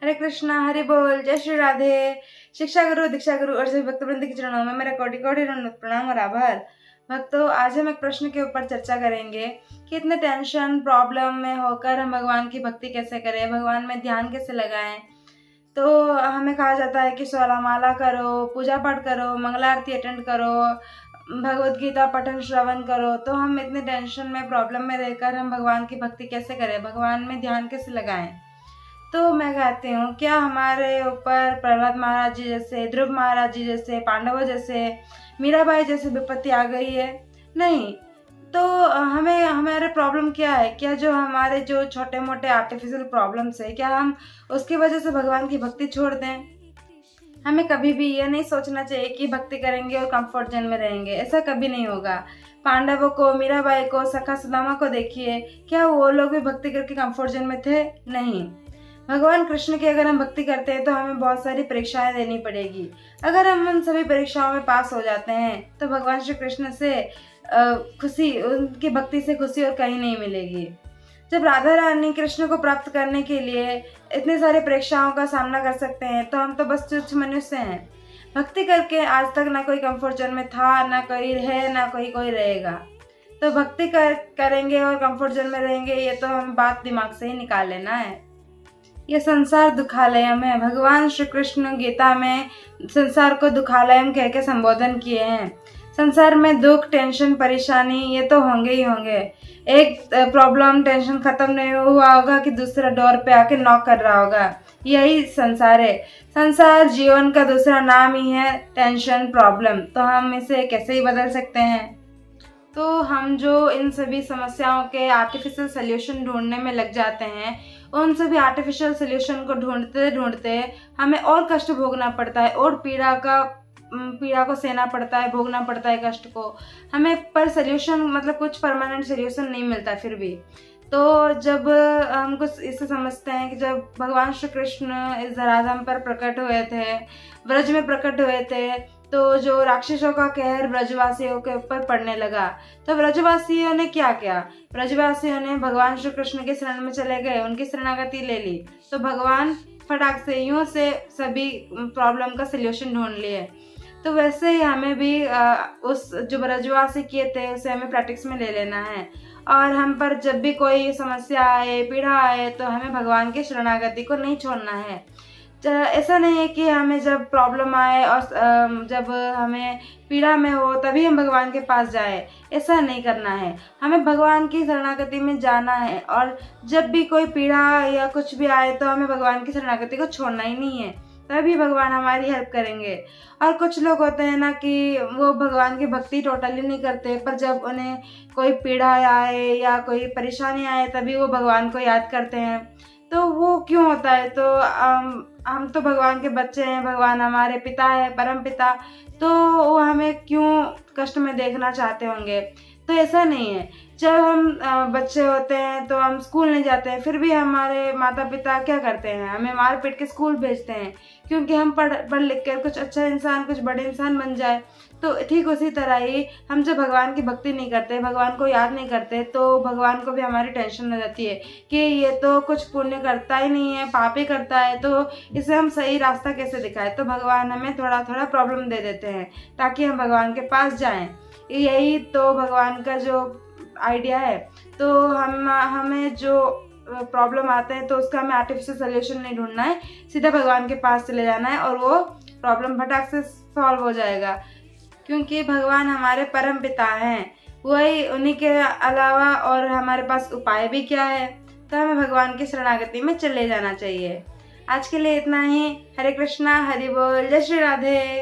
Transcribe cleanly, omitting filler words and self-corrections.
हरे कृष्णा, हरि बोल, जय श्री राधे। शिक्षा गुरु, दीक्षा गुरु और सभी भक्तवृंद के चरणों में मेरा कोटि कोटि दंडवत प्रणाम और आभार। भक्तों, आज हम एक प्रश्न के ऊपर चर्चा करेंगे कि इतने टेंशन प्रॉब्लम में होकर हम भगवान की भक्ति कैसे करें, भगवान में ध्यान कैसे लगाएं। तो हमें कहा जाता है कि 16 माला करो, पूजा पाठ करो, मंगला आरती अटेंड करो, भगवत गीता पठन श्रवण करो। तो हम इतने टेंशन में प्रॉब्लम में रहकर हम भगवान की भक्ति कैसे करें, भगवान में ध्यान कैसे लगाएं। तो मैं कहती हूँ, क्या हमारे ऊपर प्रहलाद महाराज जी जैसे, ध्रुव महाराज जी जैसे, पांडवों जैसे, मीराबाई जैसे विपत्ति आ गई है? नहीं। तो हमें हमारे प्रॉब्लम क्या है? क्या जो हमारे जो छोटे मोटे आर्टिफिशियल प्रॉब्लम्स है, क्या हम उसकी वजह से भगवान की भक्ति छोड़ दें? हमें कभी भी ये नहीं सोचना चाहिए कि भक्ति करेंगे और कंफर्ट जोन में रहेंगे। ऐसा कभी नहीं होगा। पांडवों को, मीराबाई को, सखा सुदामा को देखिए, क्या वो लोग भी भक्ति करके कंफर्ट जोन में थे? नहीं। भगवान कृष्ण की अगर हम भक्ति करते हैं तो हमें बहुत सारी परीक्षाएं देनी पड़ेगी। अगर हम उन सभी परीक्षाओं में पास हो जाते हैं तो भगवान श्री कृष्ण से खुशी, उनकी भक्ति से खुशी और कहीं नहीं मिलेगी। जब राधा रानी कृष्ण को प्राप्त करने के लिए इतनी सारी परीक्षाओं का सामना कर सकते हैं तो हम तो बस तुच्छ मनुष्य हैं। भक्ति करके आज तक ना कोई कंफर्ट जोन में था, ना कोई है, ना कोई रहेगा। तो भक्ति करेंगे और कंफर्ट जोन में रहेंगे, ये तो हमें बात दिमाग से ही निकाल लेना है। यह संसार दुखालयम है। भगवान श्री कृष्ण गीता में संसार को दुखालयम कह के संबोधन किए हैं। संसार में दुख, टेंशन, परेशानी ये तो होंगे ही होंगे। एक प्रॉब्लम, टेंशन खत्म नहीं हुआ होगा कि दूसरा डोर पे आके नॉक कर रहा होगा। यही संसार है। संसार जीवन का दूसरा नाम ही है टेंशन, प्रॉब्लम। तो हम इसे कैसे ही बदल सकते हैं? तो हम जो इन सभी समस्याओं के आर्टिफिशियल सोल्यूशन ढूंढने में लग जाते हैं, उन सभी आर्टिफिशियल सोल्यूशन को ढूंढते ढूंढते हमें और कष्ट भोगना पड़ता है और पीड़ा को सहना पड़ता है, भोगना पड़ता है कष्ट को हमें। पर सोल्यूशन मतलब कुछ परमानेंट सोल्यूशन नहीं मिलता फिर भी। तो जब हम कुछ इसे समझते हैं कि जब भगवान श्री कृष्ण इस धराधाम पर प्रकट हुए थे, ब्रज में प्रकट हुए थे, तो जो राक्षसों का कहर ब्रजवासियों के ऊपर पड़ने लगा, तो ब्रजवासियों ने क्या किया? ब्रजवासियों ने भगवान श्री कृष्ण के शरण में चले गए, उनकी शरणागति ले ली। तो भगवान फटाक से यूं से सभी प्रॉब्लम का सल्यूशन ढूंढ लिए। तो वैसे ही हमें भी उस जो ब्रजवासी किए थे उसे हमें प्रैक्टिस में ले लेना है। और हम पर जब भी कोई समस्या आए, पीड़ा आए, तो हमें भगवान की शरणागति को नहीं छोड़ना है। ऐसा नहीं है कि हमें जब प्रॉब्लम आए और जब हमें पीड़ा में हो तभी हम भगवान के पास जाए, ऐसा नहीं करना है। हमें भगवान की शरणागति में जाना है और जब भी कोई पीड़ा या कुछ भी आए तो हमें भगवान की शरणागति को छोड़ना ही नहीं है, तभी भगवान हमारी हेल्प करेंगे। और कुछ लोग होते हैं ना कि वो भगवान की भक्ति टोटली नहीं करते, पर जब उन्हें कोई पीड़ा आए या कोई परेशानी आए तभी वो भगवान को याद करते हैं। तो वो क्यों होता है? तो हम तो भगवान के बच्चे हैं, भगवान हमारे पिता है, परम पिता। तो वो हमें क्यों कष्ट में देखना चाहते होंगे? तो ऐसा नहीं है। जब हम बच्चे होते हैं तो हम स्कूल नहीं जाते हैं, फिर भी हमारे माता पिता क्या करते हैं? हमें मार पीट के स्कूल भेजते हैं, क्योंकि हम पढ़ लिख कर कुछ अच्छा इंसान, कुछ बड़े इंसान बन जाए। तो ठीक उसी तरह ही हम जब भगवान की भक्ति नहीं करते, भगवान को याद नहीं करते, तो भगवान को भी हमारी टेंशन हो जाती है कि ये तो कुछ पुण्य करता ही नहीं है, पाप ही करता है, तो इसे हम सही रास्ता कैसे दिखाएं। तो भगवान हमें थोड़ा थोड़ा प्रॉब्लम दे देते हैं ताकि हम भगवान के पास जाएं। यही तो भगवान का जो आइडिया है। तो हमें जो प्रॉब्लम आते हैं तो उसका हमें आर्टिफिशियल सोल्यूशन नहीं ढूंढना है, सीधा भगवान के पास चले जाना है और वो प्रॉब्लम फटाक से सॉल्व हो जाएगा। क्योंकि भगवान हमारे परम पिता हैं, वही, उन्हीं के अलावा और हमारे पास उपाय भी क्या है? तो हमें भगवान की शरणागति में चले जाना चाहिए। आज के लिए इतना ही। हरे कृष्णा, हरि बोल, जय श्री राधे।